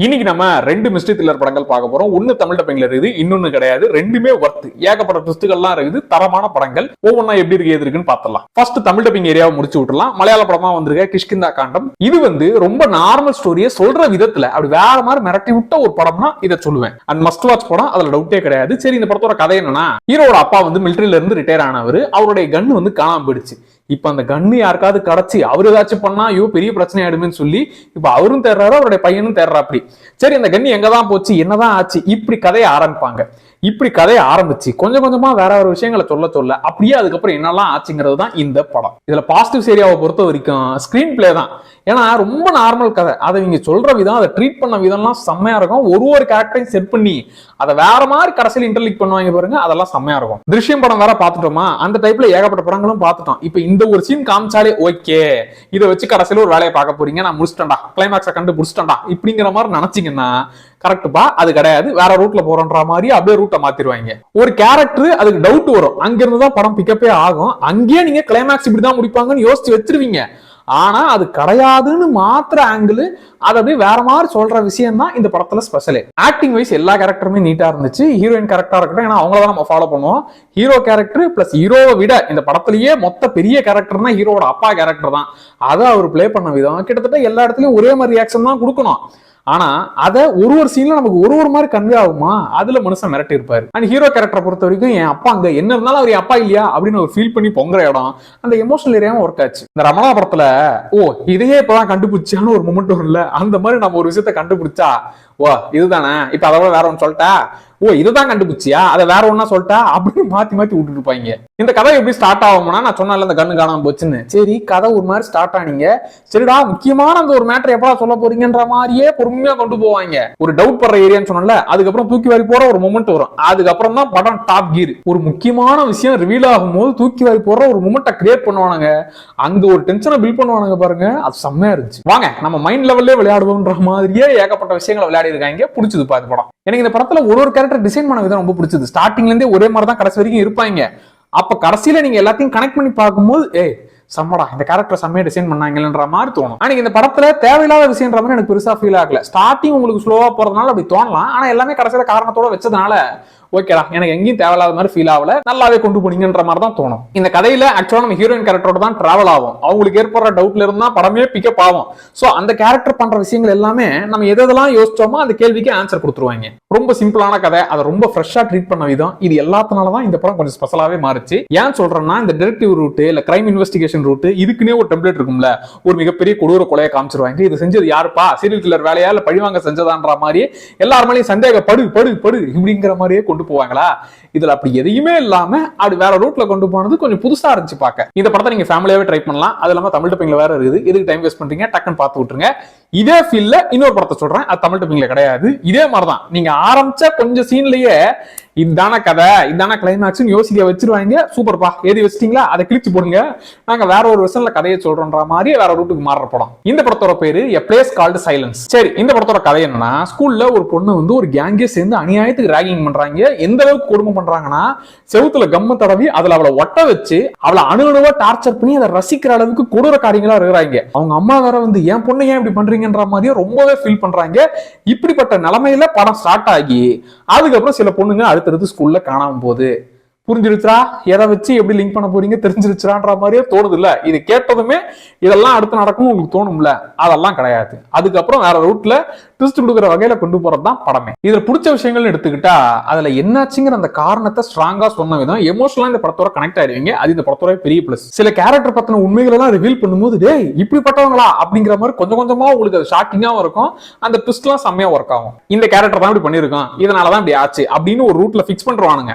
இன்னைக்கு நம்ம ரெண்டு மிஸ்ட்ரி த்ரில்லர் படங்கள் பார்க்க போறோம். ஒன்னு தமிழ் டப்பிங்ல இருக்குது, இன்னொன்னு கிடையாது. ரெண்டுமே ஒர்த், ஏகப்பட்ட ட்விஸ்ட்கள்லாம் இருக்குது. தரமான படங்கள் ஒவ்வொன்னா எப்படி இருக்கு எது இருக்குன்னு பார்த்தலாம். ஃபர்ஸ்ட் தமிழ் டப்பிங் ஏரியாவை முடிச்சு விட்டுலாம். மலையாள படமா வந்திருக்க கிஷ்கிந்தா காண்டம். இது ரொம்ப நார்மல் ஸ்டோரியை சொல்ற விதத்துல அப்படி வேற மாதிரி மிரட்டி விட்ட ஒரு படம்னா இதை சொல்லுவேன். அண்ட் மஸ்ட் வாட்ச் படம், அதுல டவுட்டே கிடையாது. சரி, இந்த படத்தோட கதை என்னன்னா, ஹீரோட அப்பா மிலிட்டரியில இருந்து ரிட்டையர் ஆனவர். அவருடைய கன் காணாம போயிடுச்சு. இப்ப அந்த கன்னு யாருக்காவது கிடைச்சி அவரு ஏதாச்சும் பண்ணா ஐயோ பெரிய பிரச்சனை ஆயிடுமேன்னு சொல்லி இப்ப அவரும் தேர்றாரு, அவருடைய பையனும் தேர்றா. அப்படி சரி, அந்த கண்ணி எங்கதான் போச்சு, என்னதான் ஆச்சு, இப்படி கதையை ஆரம்பிப்பாங்க. இப்படி கதையை ஆரம்பிச்சு கொஞ்சம் கொஞ்சமா வேற ஒரு விஷயங்களை சொல்ல அப்படியே அதுக்கப்புறம் என்னெல்லாம் ஆச்சுங்கிறது தான் இந்த படம். இதுல பாசிட்டிவ் ஏரியாவை பொறுத்த வரைக்கும் ஸ்கிரீன் பிளே தான். ஏன்னா ரொம்ப நார்மல் கதை, அதை நீங்க சொல்ற விதம், அதை ட்ரீட் பண்ண விதம்லாம் செம்மையா இருக்கும். ஒரு கேரக்டரையும் செட் பண்ணி அதை வேற மாதிரி கடைசியில் இன்டர்லிக் பண்ணுவாங்க பாருங்க, அதெல்லாம் செம்மையா இருக்கும். திருஷ்யம் படம் வேற பார்த்துட்டோமா, அந்த டைப்ல ஏகப்பட்ட படங்களும் பார்த்துட்டோம். இப்ப இந்த ஒரு சீன் காமிச்சாலே ஓகே, இதை வச்சு கடைசியில் ஒரு வேலையை பார்க்க போறீங்க, நான் முடிச்சிட்டேன்டா, கிளைமாக்ஸை கண்டுபிடிச்சிட்டேன்டா இப்படிங்கிற மாதிரி நினைச்சீங்கன்னா கரெக்ட்பா, அது கிடையாது. வேற ரூட்ல போறன்ற மாதிரி அப்படியே ரூட்டை மாத்திருவாங்க. ஒரு கேரக்டர் அதுக்கு டவுட் வரும், அங்கிருந்து தான் படம் பிக்கப்பே ஆகும். அங்கேயே நீங்க கிளைமாக்ஸ் இப்படிதான் முடிப்பாங்கன்னு யோசிச்சு வச்சிருவீங்க. ஆனா அது கிடையாதுன்னு மாத்திர ஆங்கிள், அது அப்படியே வேற மாதிரி சொல்ற விஷயம் தான் இந்த படத்துல ஸ்பெஷலே. ஆக்டிங் வைஸ் எல்லா கேரக்டருமே நீட்டா இருந்துச்சு. ஹீரோயின் கேரக்டரா இருக்கட்டும், ஏன்னா அவங்களதான் நம்ம ஃபாலோ பண்ணுவோம். ஹீரோ கேரக்டர் பிளஸ் ஹீரோவை விட இந்த படத்திலேயே மொத்த பெரிய கேரக்டர்னா ஹீரோட அப்பா கேரக்டர் தான். அதை அவர் பிளே பண்ண விதம் கிட்டத்தட்ட எல்லா இடத்துலயும் ஒரே மாதிரி ரியாக்ஷன் தான் கொடுக்கணும். ஆனா அதை ஒரு சீன்ல நமக்கு ஒரு மாதிரி கன்வே ஆகுமா, அதுல மனுஷன் மிரட்டி இருப்பாரு. அண்ட் ஹீரோ கேரக்டரை பொறுத்த வரைக்கும் என் அப்பா அங்க என்ன இருந்தாலும் அவர் அப்பா இல்லையா அப்படின்னு ஒரு ஃபீல் பண்ணி பொங்குற இடம் அந்த எமோஷனல் ஏரியாவும் ஒர்க் ஆச்சு. இந்த ரமணா படத்துல இதையே இப்பதான் கண்டுபிடிச்சான்னு ஒரு மொமெண்ட் இல்ல, அந்த மாதிரி நம்ம ஒரு விஷயத்த கண்டுபிடிச்சா இதுதானே, இப்ப அதோட வேற ஒன்னு சொல்லிட்டா, இதுதான் கண்டுபிடிச்சியா, அதை வேற ஒன்னா சொல்லிட்டா அப்படின்னு மாத்தி விட்டுட்டு இருப்பாங்க. இந்த கதை எப்படி ஸ்டார்ட் ஆகும்னா, நான் சொன்னால அந்த கண்ணு காணாம போச்சுன்னு, சரி கதை ஒரு மாதிரி ஸ்டார்ட் ஆனீங்க, சரிடா முக்கியமான அந்த ஒரு மேட்டர் எப்படா சொல்ல போறீங்கன்ற மாதிரியே பொறுமையா கொண்டு போவாங்க. ஒரு டவுட் படுற ஏரியான்னு சொன்னல, அதுக்கப்புறம் தூக்கி வாரி போற ஒரு மொமெண்ட் வரும். அதுக்கப்புறம் தான் படம் டாப் கீர். ஒரு முக்கியமான விஷயம் ரிவீல் ஆகும் போது தூக்கி வாரி போற ஒரு மொமெண்ட்டை கிரியேட் பண்ணுவானுங்க. அங்க ஒரு டென்ஷனை பில்ட் பண்ணுவானுங்க பாருங்க, அது செம்மையா இருந்துச்சு. வாங்க நம்ம மைண்ட் லெவல்லே விளையாடுவோம்ன்ற மாதிரியே ஏகப்பட்ட விஷயங்களை விளையாடி இருக்காங்க. பிடிச்சது பாத்து படம். எனக்கு இந்த படத்துல ஒரு கேரக்டர் டிசைன் பண்ண விதம் ரொம்ப பிடிச்சது. ஸ்டார்டிங்ல இருந்தே ஒரே மாதிரி தான் கடைசி வரைக்கும் இருப்பாங்க. அப்ப கடைசியில நீங்க எல்லாத்தையும் கனெக்ட் பண்ணி பார்க்கும்போது சம்மடா இந்த கேரக்டர் செம்மையா டிசைன் பண்ணாங்கன்ற மாதிரி தோணும். ஆனா இந்த படத்துல தேவையில்லாத விஷயம்ன்ற மாதிரி எனக்கு பெருசா ஃபீல் ஆகல. ஸ்டார்டிங் உங்களுக்கு ஸ்லோவா போறதுனால அப்படி தோணலாம். ஆனா எல்லாமே கடைசியில காரணத்தோட வச்சதுனால ஓகேடா, எனக்கு எங்கேயும் தேவையில்லாத மாதிரி ஃபீல் ஆகல, நல்லாவே கொண்டு போனீங்கன்ற மாதிரி தான் தோணும். இந்த கதையில ஆக்சுவலா நம்ம ஹீரோயின் கேரக்டரோட தான் டிராவல் ஆகும். அவங்களுக்கு ஏற்படுற டவுட்ல இருந்தா படமே பிக்கப் ஆகும். சோ அந்த கேரக்டர் பண்ற விஷயங்கள் எல்லாமே நம்ம எதெல்லாம் யோசிச்சோமோ அந்த கேள்விக்கு ஆன்சர் கொடுத்துருவாங்க. ரொம்ப சிம்பிளான கதை, அதை ரொம்ப ஃப்ரெஷ்ஷா ட்ரீட் பண்ண விதம், இது எல்லாத்தினாலதான் இந்த படம் கொஞ்சம் ஸ்பெஷலாவே மாறிச்சு. ஏன் சொல்றேன்னா, இந்த டிடெக்டிவ் ரூட் இல்ல கிரைம் இன்வெஸ்டிகேஷன் ரூட், இதுக்குன்னே ஒரு டெம்ப்ளேட் இருக்கும்ல. ஒரு மிகப்பெரிய கொடூர கொலையை காமிச்சிருவாங்க. இது செஞ்சது யாருப்பா, சீரியல் கில்லர் வேலையா இல்ல பழிவாங்க செஞ்சதான்ற மாதிரி எல்லாருமே சந்தேகப்படு படு படு இப்படிங்கிற மாதிரியே கொண்டு போவாங்களா. இதுல அப்படி எதையுமே இல்லாம அப்படி வேற ரூட்ல கொண்டு போனது கொஞ்சம் புதுசா இருந்துச்சு பார்க்க. இந்த படத்தை நீங்க ஃபேமிலியாவே ட்ரை பண்ணலாம். அது இல்லாம தமிழ் டப்பிங்ல வேற இருக்குது, எதுக்கு டைம் வேஸ்ட் பண்றீங்க, டக்குன்னு பார்த்து விட்டுருங்க. இதே ஃபீல்ல இன்னொரு படத்தை சொல்றேன், அது தமிழ் டப்பிங்ல கிடையாது. இதே மாதிரிதான் நீங்க ஆரம்பிச்ச கொஞ்சம் சீன்லயே இதான கதை இதான கிளைமாக்ஸ் யோசிக்க வச்சிருவாங்க. சூப்பர்பா, ஏதி வச்சிட்டீங்களா, அதை கிழிச்சு போடுங்க, நாங்க வேற ஒரு விஷயம்ல கதையை சொல்றோம்ன்ற மாதிரி வேற ரூட்டுக்கு மாறுற படம். இந்த படத்தோட பேரு எ பிளேஸ் கால்டு சைலன்ஸ். சரி, இந்த படத்தோட கதை என்னன்னா, ஸ்கூல்ல ஒரு பொண்ணு ஒரு கேங்கே சேர்ந்து அநியாயத்துக்கு ராகிங் பண்றாங்க. எந்த அளவுக்கு கொடுமை பண்றாங்கன்னா, செவுத்துல கம்ம தடவி அதுல அவளை ஒட்ட வச்சு அவளை அணுவா டார்ச்சர் பண்ணி அதை ரசிக்கிற அளவுக்கு கொடூர காரியங்களா இருக்கிறாங்க. அவங்க அம்மா வேற என் பொண்ணு ஏன் இப்படி பண்றீங்கன்ற மாதிரியே ரொம்பவே ஃபீல் பண்றாங்க. இப்படிப்பட்ட நிலைமையில படம் ஸ்டார்ட் ஆகி அதுக்கப்புறம் சில பொண்ணுங்க அடுத்தடுத்து ஸ்கூல்ல காணாம போகுது. புரிஞ்சிருச்சா, எதை வச்சு எப்படி லிங்க் பண்ண போறீங்க தெரிஞ்சிருச்சான்ற மாதிரியே தோணுது இல்ல. இது கேட்டதுமே இதெல்லாம் அடுத்து நடக்கும் உங்களுக்கு தோணும்ல, அதெல்லாம் கிடையாது. அதுக்கப்புறம் வேற ரூட்ல ட்விஸ்ட் கொடுக்குற வகையில கொண்டு போறதுதான் படமே. இதுல பிடிச்ச விஷயங்கள் எடுத்துக்கிட்டா, அதுல என்னாச்சுங்கிற அந்த காரணத்தை ஸ்ட்ராங்கா சொன்ன விதம், எமோஷனலா இந்த படத்தோட கனெக்ட் ஆயிருவீங்க. அது இந்த படத்தோட பெரிய பிளஸ். சில கேரக்டர் பத்தின உண்மைகள் எல்லாம் ரிவீல் பண்ணும்போது இப்படிப்பட்டவங்களா அப்படிங்கிற மாதிரி கொஞ்சம் கொஞ்சமா உங்களுக்கு அது ஷாக்கிங்காவும் இருக்கும். அந்த ட்விஸ்ட் எல்லாம் செம்மையா ஒர்க் ஆகும். இந்த கேரக்டர் தான் இப்படி பண்ணிருக்கோம், இதனாலதான் இப்படி ஆச்சு அப்படின்னு ஒரு ரூட்ல பிக்ஸ் பண்றானுங்க.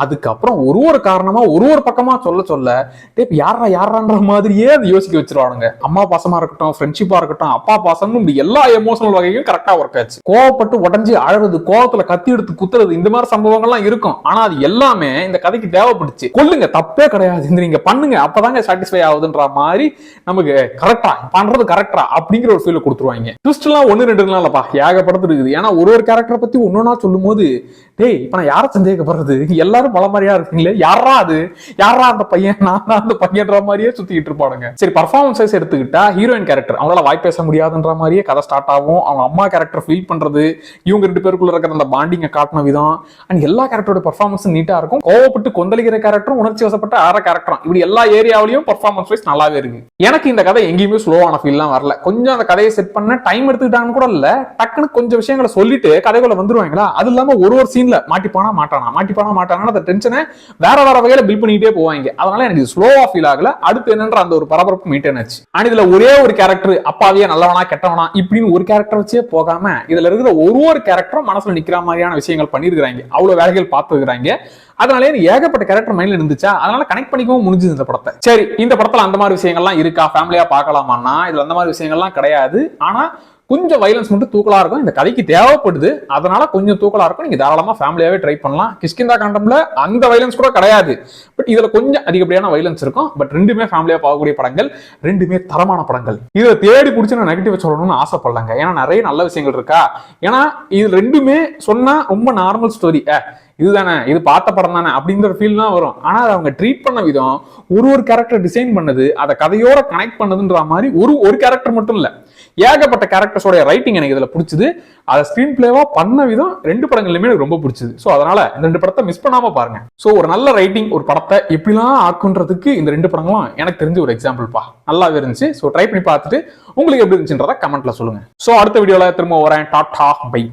அதுக்கப்புறம் ஒரு காரணமா ஒரு பக்கமா சொல்ல யாரான்ற மாதிரியே அது யோசிக்க வச்சிருவானுங்க. அம்மா பாசமா இருக்கட்டும், ஃப்ரெண்ட்ஷிப்பா இருக்கட்டும், அப்பா பாசம், இப்படி எல்லா எமோஷனல் வகையும் கரெக்டா ஒர்க் ஆச்சு. கோவப்பட்டு உடஞ்சி அழறது, கோவத்துல கத்தி எடுத்து குத்துறது, இந்த மாதிரி சம்பவங்கள்லாம் இருக்கும். ஆனா அது எல்லாமே இந்த கதைக்கு தேவைப்படுச்சு. கொல்லுங்க, தப்பே கிடையாது, இந்த நீங்க பண்ணுங்க, அப்பதாங்க சாட்டிஸ்ஃபை ஆகுதுன்ற மாதிரி நமக்கு கரெக்டா பண்றது கரெக்டா அப்படிங்கிற ஒரு ஃபீல் கொடுத்துருவாங்க. ட்விஸ்ட் எல்லாம் 1-2 இல்லப்பா, ஏகப்படத்து இருக்குது. ஏன்னா ஒரு கேரக்டரை பத்தி ஒன்னொன்னா சொல்லும் போது இப்ப நான் யாரை சந்தேகப்படுறது, எல்லா எல்லாரும் மலை மாதிரியா இருக்கீங்களே, யாரா அது, யாரா அந்த பையன், நான் அந்த பையன்ற மாதிரியே சுத்திட்டு இருப்பானுங்க. சரி, பர்ஃபார்மன்ஸஸ் எடுத்துக்கிட்டா ஹீரோயின் கேரக்டர் அவங்களால வாய் பேச முடியாதுன்ற மாதிரியே கதை ஸ்டார்ட் ஆகும். அவங்க அம்மா கேரக்டர் ஃபீல் பண்றது, இவங்க 2 பேருக்குள்ள இருக்கிற அந்த பாண்டிங்கை காட்டின விதம் அண்ட் எல்லா கேரக்டரோட பர்ஃபார்மன்ஸ் நீட்டா இருக்கும். கோவப்பட்டு கொந்தளிக்கிற கேரக்டரும் உணர்ச்சி வசப்பட்ட ஆற கேரக்டரும் இப்படி எல்லா ஏரியாவிலையும் பர்ஃபார்மன்ஸ் வைஸ் நல்லாவே இருக்கு. எனக்கு இந்த கதை எங்கேயுமே ஸ்லோவான ஃபீல்லாம் வரல. கொஞ்சம் அந்த கதையை செட் பண்ண டைம் எடுத்துக்கிட்டான்னு கூட இல்ல, டக்குன்னு கொஞ்சம் விஷயங்களை சொல்லிட்டு கதைக்குள்ள வந்துருவாங்களா. அது இல்லாம ஒரு சீன்ல மாட்டிப்பானா மாட்டானா அந்த டென்ஷனை வேற வகையில பில் பண்ணிட்டே போவாங்க. அதனால எனக்கு ஸ்லோவா ஃபீல் ஆகல. அடுத்து என்னன்ற அந்த ஒரு பரபரப்பு மெயின்டைன் ஆச்சு. ஆனா இதுல ஒரே ஒரு கேரக்டர் அப்பாவியா நல்லவனா கெட்டவனா இப்படின்னு ஒரு கேரக்டர் வச்சே போகாம இதுல இருக்கிற ஒரு கேரக்டரும் மனசுல நிக்கிற மாதிரியான விஷயங்கள் பண்ணிருக்காங்க. அவ்வளவு வேலைகள் பார்த்துருக்காங்க. அதனால ஏகப்பட்ட கேரக்டர் மைண்ட்ல இருந்துச்சா, அதனால கனெக்ட் பண்ணிக்கவும் முடிஞ்சது இந்த படத்தை. சரி, இந்த படத்துல அந்த மாதிரி விஷயங்கள்லாம் இருக்கா, ஃபேமிலியா பார்க்கலாமான்னா இதுல அந்த மாதிரி விஷயங்கள்லாம் கிடையாது. ஆனா கொஞ்சம் வைலன்ஸ் மட்டும் தூக்கலா இருக்கும். இந்த கதைக்கு தேவைப்படுது, அதனால கொஞ்சம் தூக்கலா இருக்கும். நீங்க தாராளமா ஃபேமிலியாவே ட்ரை பண்ணலாம். கிஷ்கிந்தா காண்டம்ல அந்த வைலன்ஸ் கூட கிடையாது, பட் இதுல கொஞ்சம் அதிகப்படியான வைலன்ஸ் இருக்கும். பட் ரெண்டுமே ஃபேமிலியா பார்க்கக்கூடிய படங்கள், ரெண்டுமே தரமான படங்கள். இதை தேடி பிடிச்சி நான் நெகட்டிவ் சொல்லணும்னு ஆசைப்படலங்க. ஏன்னா நிறைய நல்ல விஷயங்கள் இருக்கா. ஏன்னா இது ரெண்டுமே சொன்னா ரொம்ப நார்மல் ஸ்டோரி, இதுதானே, இது பார்த்த படம் தானே அப்படிங்கிற ஃபீல் தான் வரும். ஆனா அவங்க ட்ரீட் பண்ண விதம், ஒரு கேரக்டர் டிசைன் பண்ணது, அதை கதையோட கனெக்ட் பண்ணதுன்ற மாதிரி ஒரு கேரக்டர் மட்டும் இல்ல, ஏகப்பட்ட கேரக்டர்ஸோட ரைட்டிங் எனக்கு இதுல பிடிச்சது. அதை ஸ்கிரீன் பிளேவா பண்ண விதம் 2 படங்கள்லயுமே எனக்கு ரொம்ப பிடிச்சது. சோ அதனால இந்த 2 படத்தை மிஸ் பண்ணாம பாருங்க. சோ ஒரு நல்ல ரைட்டிங் ஒரு படத்தை எப்படிலாம் ஆக்குன்றதுக்கு இந்த 2 படங்களும் எனக்கு தெரிஞ்ச ஒரு எக்ஸாம்பிள்ப்பா, நல்லாவே இருந்துச்சு. சோ ட்ரை பண்ணி பார்த்துட்டு உங்களுக்கு எப்படி இருந்துச்சுன்றத கமெண்ட்ல சொல்லுங்க. சோ அடுத்த வீடியோல திரும்ப வரேன். Tata bye.